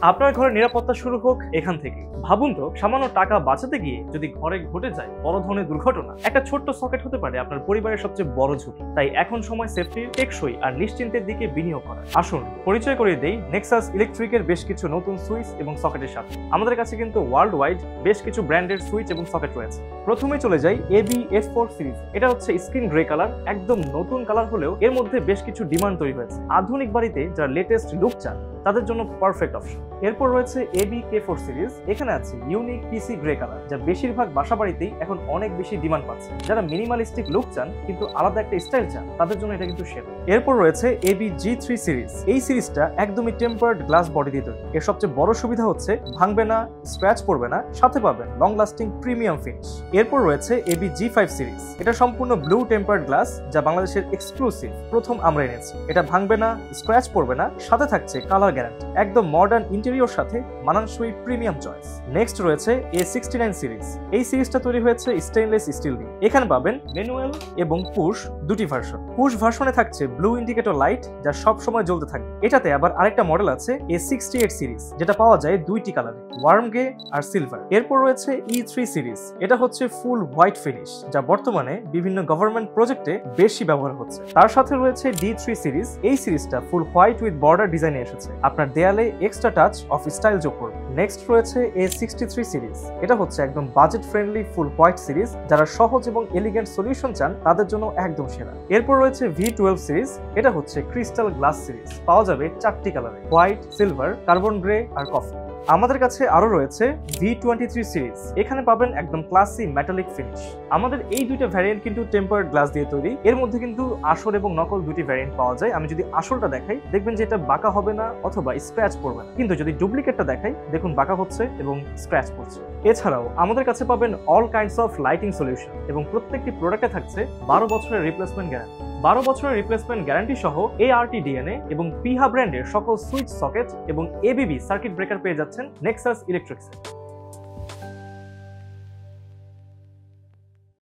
আপনার ঘরের নিরাপত্তা শুরু হোক এখান থেকে। ভাবুন তো, সামান্য টাকা বাঁচাতে গিয়ে যদি ঘরে ঘটে যায় বড় ধরনের দুর্ঘটনা, একটা ছোট্ট সকেট হতে পারে আপনার পরিবারের সবচেয়ে বড় ঝুঁকি। তাই এখন সময় সেফটির, টেকসই আর নিশ্চিন্তের দিকে বিনিয়োগ করা। আসুন পরিচয় করিয়ে দেই নেক্সাস ইলেকট্রিকের বেশ কিছু নতুন সুইচ এবং সকেটের সাথে। আমাদের কাছে কিন্তু ওয়ার্ল্ড ওয়াইড বেশ কিছু ব্র্যান্ডের সুইচ এবং সকেট রয়েছে। প্রথমে চলে যাই AB-S4 সিরিজ। এটা হচ্ছে স্কিন গ্রে কালার, একদম নতুন কালার হলেও এর মধ্যে বেশ কিছু ডিমান্ড তৈরি হয়েছে। আধুনিক বাড়িতে যারা লেটেস্ট লুক চান তাদের জন্য পারফেক্ট অপশন। এরপর রয়েছে AB-K4 সিরিজ। এখানে আছে ইউনিক পিসি গ্রে কালার, যা বেশিরভাগ বাসা বাড়িতেই এখন অনেক বেশি ডিমান্ড পাচ্ছে। যারা মিনিমালিস্টিক লুক চান কিন্তু আলাদা একটা স্টাইল চান, তাদের জন্য এটা কিন্তু সেরা। এরপর রয়েছে AB-G3 সিরিজ। এই সিরিজটা একদমই টেম্পার্ড গ্লাস বডি দিয়ে তৈরি। এর সবচেয়ে বড় সুবিধা হচ্ছে ভাঙবে না, স্ক্র্যাচ পড়বে না, সাথে পাবেন লং লাস্টিং প্রিমিয়াম ফিনিশ। এরপর রয়েছে AB-G5 সিরিজ। এটা সম্পূর্ণ ব্লু টেম্পার্ড গ্লাস, যা বাংলাদেশের এক্সক্লুসিভ, প্রথম আমরা এনেছি। এটা ভাঙবে না, স্ক্র্যাচ পড়বে না, সাথে থাকছে কালার গ্যারান্টি। একদম মডার্ন ইন্টেরিয়র সাথে মানানসই প্রিমিয়াম চয়েস। নেক্সট রয়েছে A69 সিরিজ। এই সিরিজটা তৈরি হয়েছে স্টেইনলেস স্টিল দিয়ে। এখানে পাবেন ম্যানুয়াল এবং পুশ দুটি ভার্সন। পুশ ভার্সনে থাকছে ব্লু ইন্ডিকেটর লাইট, যা সব সময় জ্বলতে থাকবে। এটাতে আবার আরেকটা মডেল আছে A68 সিরিজ, যেটা পাওয়া যায় দুইটি কালারে, ওয়ার্ম গ্রে আর সিলভার। এরপর রয়েছে E3 সিরিজ। এটা হচ্ছে ফুল হোয়াইট ফিনিশ, যা বর্তমানে বিভিন্ন গভর্নমেন্ট প্রজেক্টে বেশি ব্যবহার হচ্ছে। তার সাথে রয়েছে D3 সিরিজ। এই সিরিজটা ফুল হোয়াইট উইথ বর্ডার ডিজাইনে এসেছে, আপনার দেয়ালে এক্সট্রা টাচ অফ স্টাইল যোগ করবে। নেক্সট রয়েছে A63 সিরিজ। এটা হচ্ছে একদম বাজেট ফ্রেন্ডলি ফুল হোয়াইট সিরিজ। যারা সহজ এবং এলিগেন্ট সলিউশন চান তাদের জন্য একদম সেরা। এরপর রয়েছে V12 সিরিজ। এটা হচ্ছে ক্রিস্টাল গ্লাস সিরিজ, পাওয়া যাবে 4টি কালারে, হোয়াইট, সিলভার, কার্বন গ্রে আর কফি। আমাদের কাছে আরো রয়েছে V23 সিরিজ। এখানে পাবেন একদম ক্লাসি মেটালিক ফিনিশ। আমাদের এই দুইটা ভ্যারিয়েন্ট কিন্তু টেম্পার্ড গ্লাস দিয়ে তৈরি। এর মধ্যে কিন্তু আসল এবং নকল দুটি ভ্যারিয়েন্ট পাওয়া যায়। আমি যদি আসলটা দেখাই, দেখবেন যে এটা বাঁকা হবে না অথবা স্ক্র্যাচ পড়বে না। কিন্তু যদি ডুপ্লিকেটটা দেখাই, দেখুন বাঁকা হচ্ছে এবং স্ক্র্যাচ পড়ছে। এছাড়াও আমাদের কাছে পাবেন all kinds of lighting solution এবং প্রত্যেকটি প্রোডাক্টে থাকছে 12 বছরের রিপ্লেসমেন্ট গ্যারান্টি। 12 বছরের রিপ্লেসমেন্ট গ্যারান্টি সহ ART-DNA এবং পিহা ব্র্যান্ডের সকল সুইচ, সকেট এবং ABB সার্কিট ব্রেকার পেয়ে যাচ্ছেন নেক্সাস ইলেকট্রিক্সে।